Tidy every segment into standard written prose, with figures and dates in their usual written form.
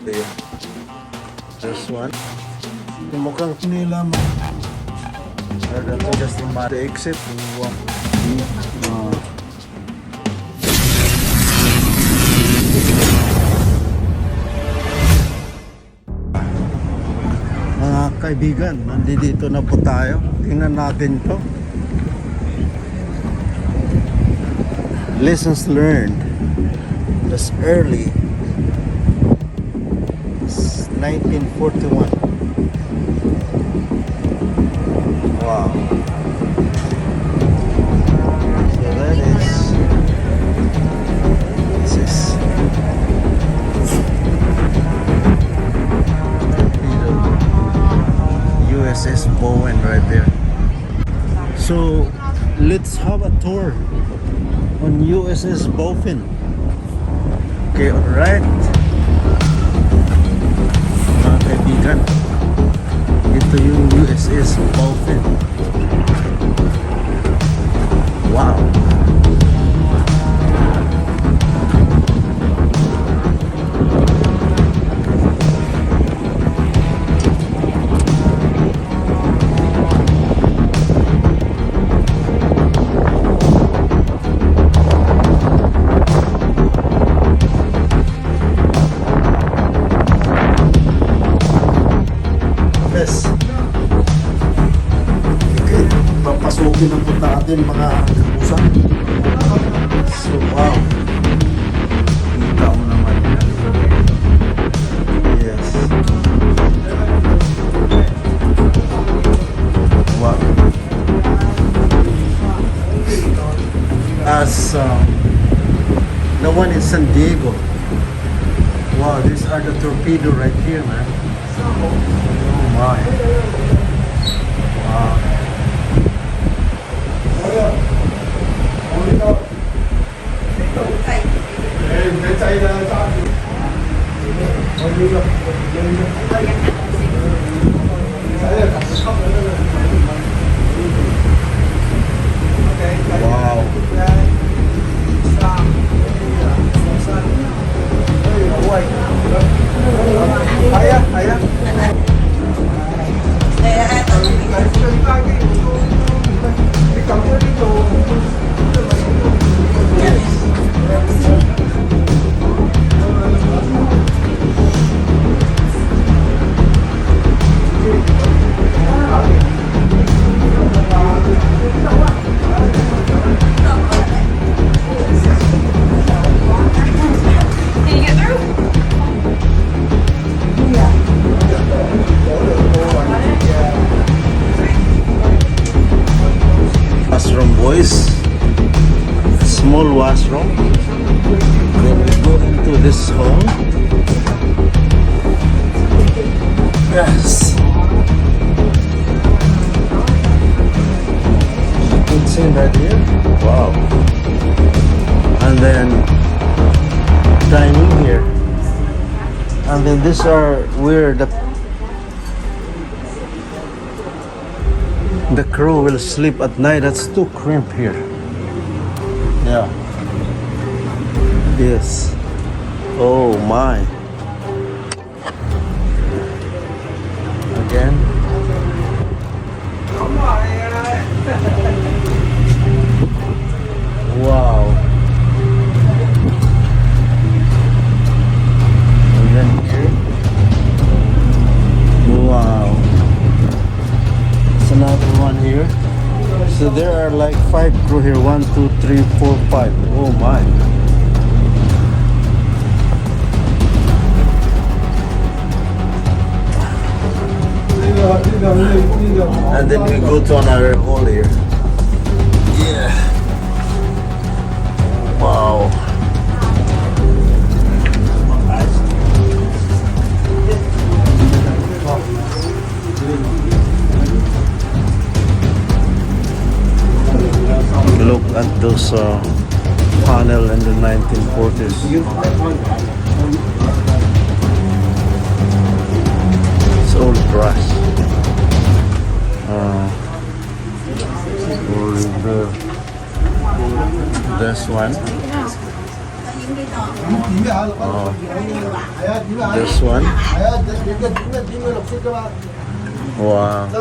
There. This one. Mukhang nila mo. Just the exit. Mga kaibigan, nandito na po tayo. Tingnan natin to. Lessons learned. That's early. It's 1941. Wow. So that is. This is. USS Bowfin right there. So let's have a tour on USS Bowfin. Okay, alright. Mga kaibigan, ito yung USS Bowfin. Wow. Papasukin ang punta natin mga kapusan. So wow, kita mo naman. Yes. Wow. As the one in San Diego. Wow, these are the torpedo right here, man. Oh my. Wow. Wow. Ayah. Washroom, boys. Small washroom. Then we go into this hall. Yes. Kitchen right here. Wow. And then dining here. And then these are where the crew will sleep at night. That's too cramped here. Yeah. Yes. Oh my. Again. Wow. And then here. Wow. Another one here. So there are like 5 crew here. 1, 2, 3, 4, 5. Oh my. And then we go to another hall here. Yeah. Wow. Look at those panel in the 1940s. It's all brass. This one. Oh, this one. Wow.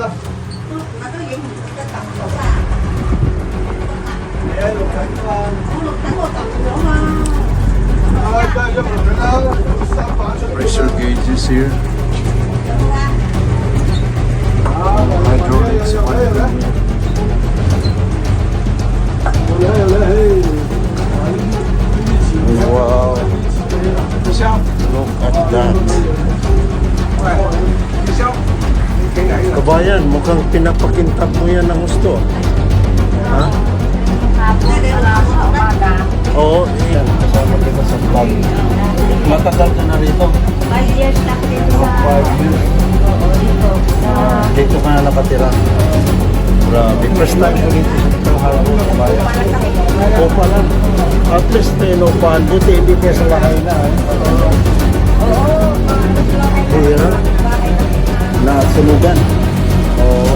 Pressure gauges here. Hydraulics. Wow. Look at that. Kabayan, mukhang pinapakintab mo yan ng gusto. Ha? Oo, yan. Kasama kita sa vlog. Matagal ka na rito? 5 years na dito sa... 5 years. Dito ka na nakatira. Grabe. First time ko dito sa Tanghala mo, kabayan. O pala. At least, upahan. Buti hindi kayo sa lahay na. Hira. Nasunugan. Oo.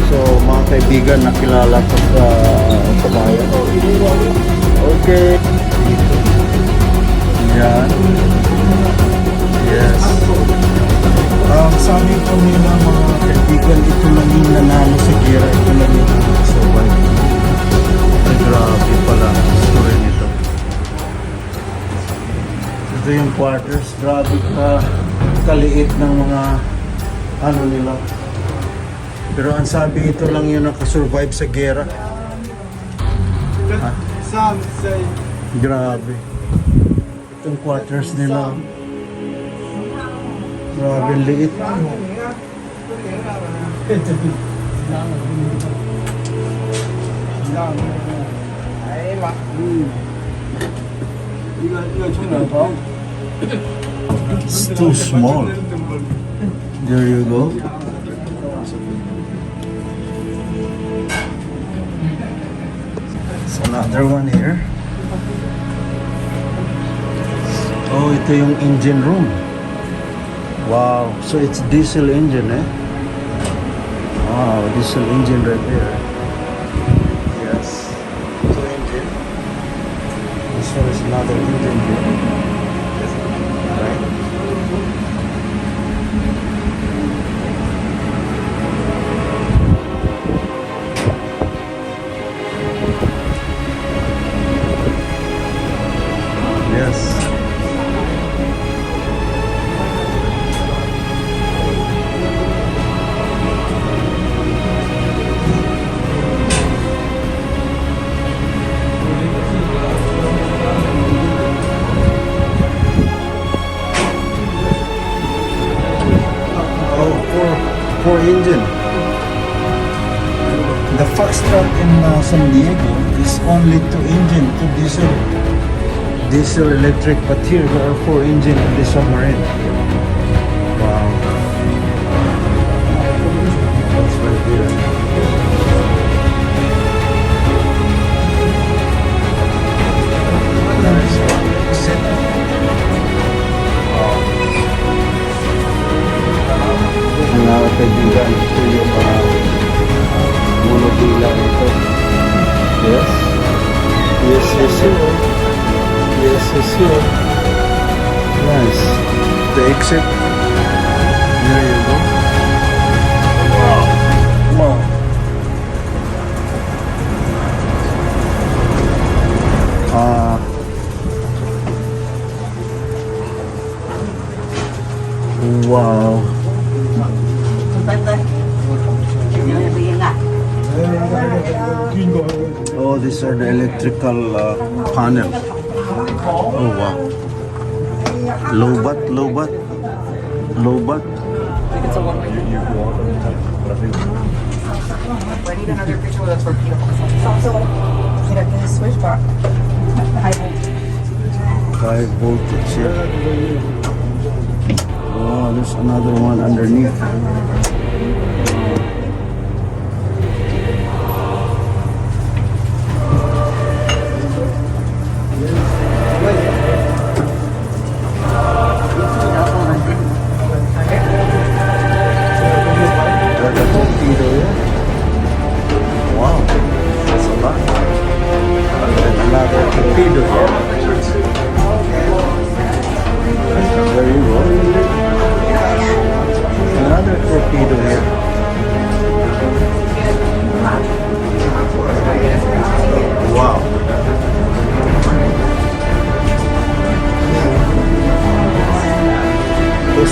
So, mga kaibigan, nakilala ko sa kabayan. Okay. Yan. Yes. Sabi ko nila mga kaibigan, ito lang yung nanalo sa gira. Ito lang yung survive. Ay, grabe pala ang story nito. Ito yung quarters. Grabe kaliit ng mga ano nila. Pero ang sabi, ito lang yung nakasurvive sa gera. Some say Grabe. Itong quarters nila. Grabe, liit. It's too small. There you go. It's another one here. Oh, ito yung engine room. Wow. So it's diesel engine, eh? Wow, diesel engine right there. Yes. So engine. This one is another engine here. Right? Yes. Four engine. The Foxtrot in San Diego is only 2 engine, 2 diesel electric, but here there are 4 engine in the Submarine. Wow. That's right here. Nice one. Exit. Wow. Mga kaibigan, ito yung monobila ito. Yes. Yes, yes, yes. Yes, yes, yes. Nice. The exit. There you go. Wow. Wow. Wow. Oh, these are the electrical panel. Oh wow. Low-bat. I need another picture with a torpedo. Can you switch back? High voltage here. Oh, there's another one underneath. Wow, that's a lot. And another torpedo here.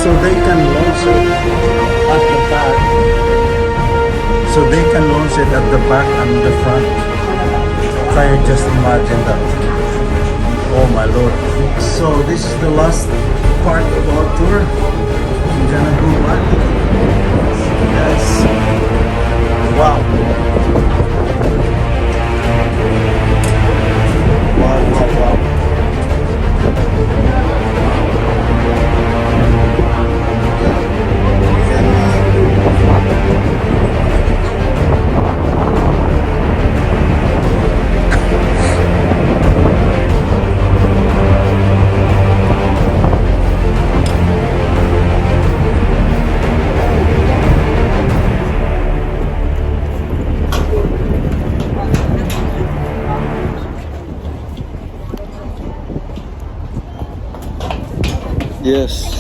so they can launch it at the back. So they can launch it at the back and the front. Can you just imagine that? Oh my lord. So this is the last part of our tour. I'm gonna go back. Yes. Wow. Wow. Yes.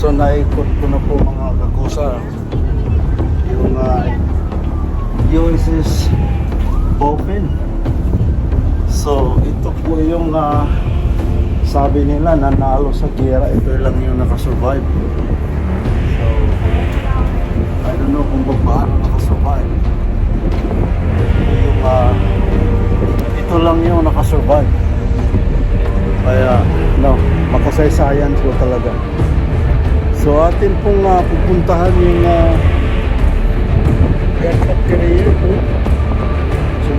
So naikot ko na po mga kakusa yung USS Bowfin. So ito po yung sabi nila nanalo sa gera, ito lang yung nakasurvive. So I don't know kung paano nakasurvive. Ito lang yung nakasurvive. Kaya no, makasaysayan ko talaga. So atin pong pupuntahan yung aircraft carrier po. So